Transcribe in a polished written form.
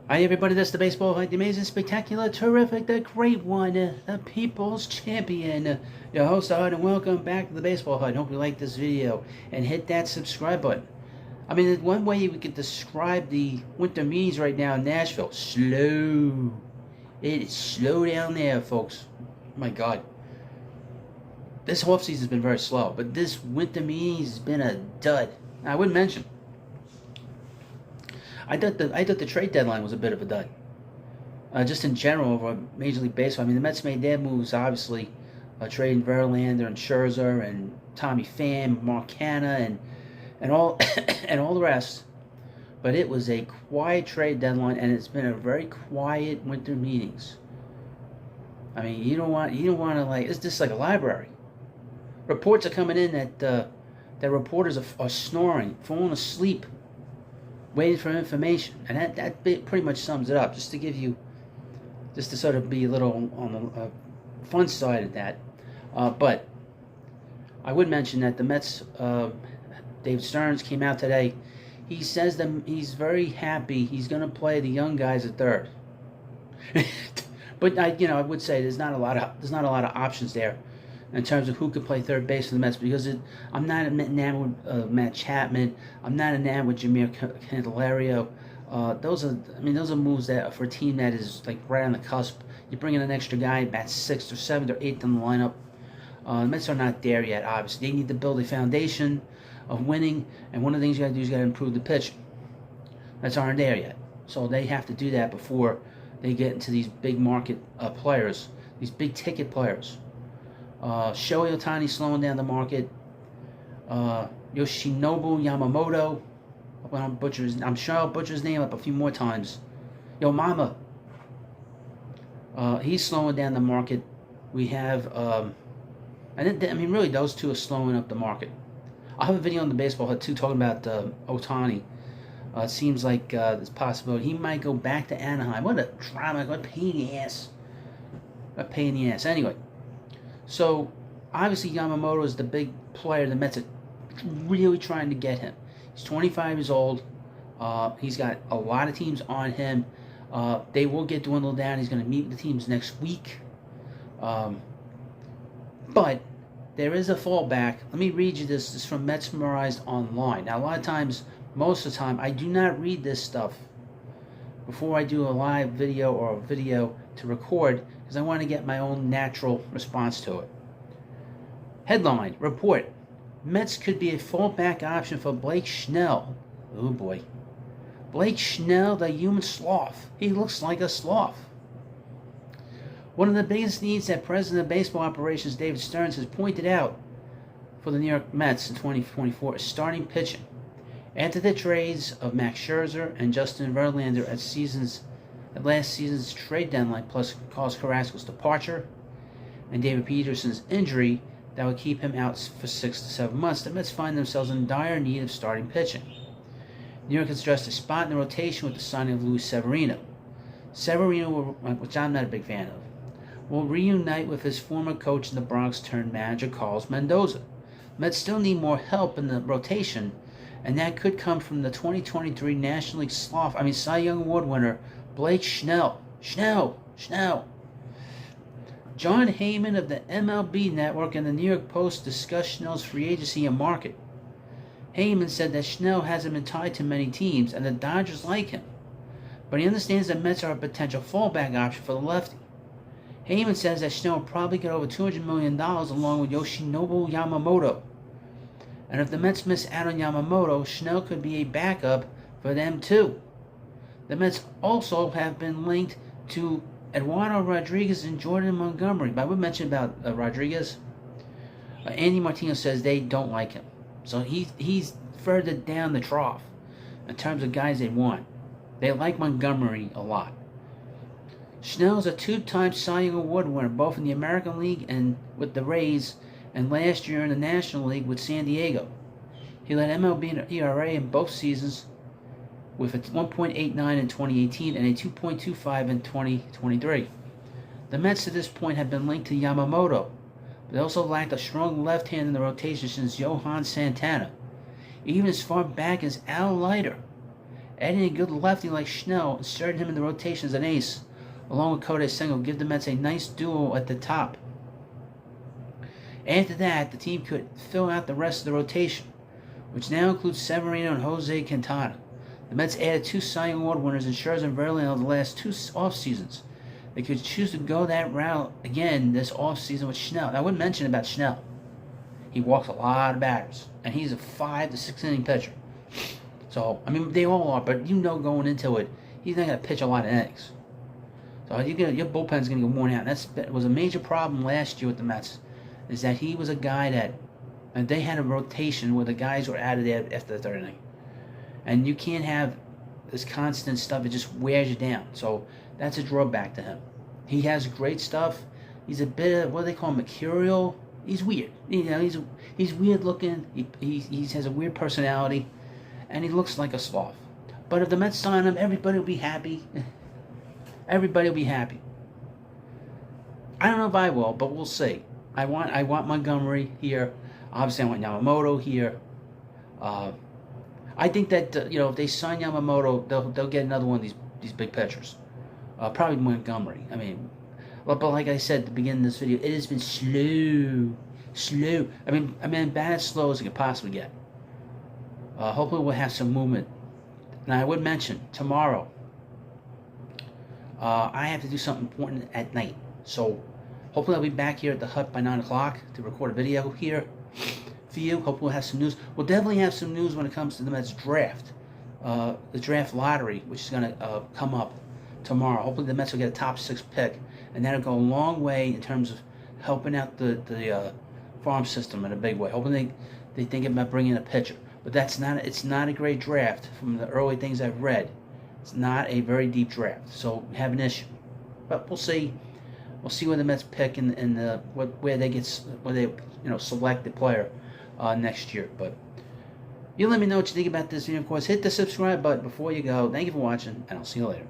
Hi everybody, that's the baseball fight, the amazing, spectacular, terrific, the great one, the people's champion, your host, and welcome back to the baseball fight. Hope you like this video and hit that subscribe button. I mean, one way we could describe the winter meetings right now in Nashville, slow. It is slow down there, folks. My God. This offseason has been very slow, but this winter meetings has been a dud. I would mention, I thought the trade deadline was a bit of a dud. Just in general over Major League Baseball. I mean, the Mets made their moves, obviously, trading Verlander and Scherzer and Tommy Pham, Mark Canha, and all and all the rest. But it was a quiet trade deadline, and it's been a very quiet winter meetings. I mean, you don't want to, like, it's just like a library. Reports are coming in that reporters are snoring, falling asleep, waiting for information, and that pretty much sums it up. Just to sort of be a little on the fun side of that. But I would mention that the Mets, David Stearns came out today. He says that he's very happy. He's going to play the young guys at third. But I would say there's not a lot of options there in terms of who could play third base for the Mets, because I'm not enamored with Matt Chapman. I'm not enamored with Jameer Candelario. Those are moves that for a team that is like right on the cusp. You bring in an extra guy, bat 6th or 7th or 8th in the lineup. The Mets are not there yet, obviously. They need to build a foundation of winning, and one of the things you got to do is you got to improve the pitching. That's aren't there yet. So they have to do that before they get into these big market players, these big ticket players. Shohei Ohtani slowing down the market. Yoshinobu Yamamoto. I'm sure I'll butcher his name up a few more times. Yo Mama. He's slowing down the market. We have, really those two are slowing up the market. I'll have a video on the baseball hut too talking about Ohtani. It seems like there's a possibility he might go back to Anaheim. What a drama! What a pain in the ass! What a pain in the ass. Anyway. So, obviously Yamamoto is the big player. The Mets are really trying to get him. He's 25 years old. He's got a lot of teams on him. They will get dwindled down. He's going to meet with the teams next week. But there is a fallback. Let me read you this. This is from Mets Memorized Online. Now, a lot of times, most of the time, I do not read this stuff before I do a live video or a video to record, because I want to get my own natural response to it. Headline, report, Mets could be a fallback option for Blake Snell. Oh boy. Blake Snell, the human sloth. He looks like a sloth. One of the biggest needs that President of Baseball Operations David Stearns has pointed out for the New York Mets in 2024 is starting pitching. After the trades of Max Scherzer and Justin Verlander at last season's trade deadline, plus Carlos Carrasco's departure and David Peterson's injury that would keep him out for 6 to 7 months, the Mets find themselves in dire need of starting pitching. New York has addressed a spot in the rotation with the signing of Luis Severino. Severino, which I'm not a big fan of, will reunite with his former coach in the Bronx turned manager Carlos Mendoza. Mets still need more help in the rotation, and that could come from the 2023 National League Cy Young Award winner Blake Snell. Snell. John Heyman of the MLB Network and the New York Post discussed Snell's free agency and market. Heyman said that Snell hasn't been tied to many teams, and the Dodgers like him, but he understands that Mets are a potential fallback option for the lefty. Heyman says that Snell will probably get over $200 million along with Yoshinobu Yamamoto. And if the Mets miss out on Yamamoto, Snell could be a backup for them too. The Mets also have been linked to Eduardo Rodriguez and Jordan Montgomery. But I would mention about Rodriguez. Andy Martinez says they don't like him. So he's further down the trough in terms of guys they want. They like Montgomery a lot. Snell's a two-time Cy Young Award winner, both in the American League and with the Rays, and last year in the National League with San Diego. He led MLB in ERA in both seasons with a 1.89 in 2018 and a 2.25 in 2023. The Mets to this point have been linked to Yamamoto, but they also lacked a strong left hand in the rotation since Johan Santana. Even as far back as Al Leiter Adding a good lefty like Snell inserted him in the rotation as an ace, along with Kodai Senga, give the Mets a nice duo at the top. After that, the team could fill out the rest of the rotation, which now includes Severino and Jose Quintana. The Mets added 2 Cy Young Award winners in Scherzer and Verlander the last 2 off seasons. They could choose to go that route again this off season with Snell. Now, I would mention about Snell. He walks a lot of batters, and he's a 5 to 6 inning pitcher. So, I mean, they all are, but going into it, he's not going to pitch a lot of innings. So your bullpen's going to get worn out. That was a major problem last year with the Mets, is that he was a guy that, and they had a rotation where the guys were out of there after the 3rd inning. And you can't have this constant stuff. It just wears you down. So that's a drawback to him. He has great stuff. He's a bit of, what do they call him, mercurial? He's weird. He's weird looking. He has a weird personality. And he looks like a sloth. But if the Mets sign him, everybody will be happy. Everybody will be happy. I don't know if I will, but we'll see. I want Montgomery here. Obviously, I want Yamamoto here. I think that if they sign Yamamoto, they'll get another one of these big pitchers. Probably Montgomery. I mean, but like I said at the beginning of this video, it has been slow. I mean, about as slow as it could possibly get. Hopefully, we'll have some movement. Now, I would mention tomorrow. I have to do something important at night, so hopefully I'll be back here at the hut by 9 o'clock to record a video here for you. Hopefully we'll have some news. We'll definitely have some news when it comes to the Mets draft, the draft lottery, which is going to come up tomorrow. Hopefully the Mets will get a top 6 pick, and that'll go a long way in terms of helping out the farm system in a big way. Hopefully they think about bringing a pitcher, but it's not a great draft from the early things I've read. It's not a very deep draft, so we have an issue. But we'll see. We'll see where the Mets pick where they select the player next year. But you let me know what you think about this video. Of course, hit the subscribe button before you go. Thank you for watching, and I'll see you later.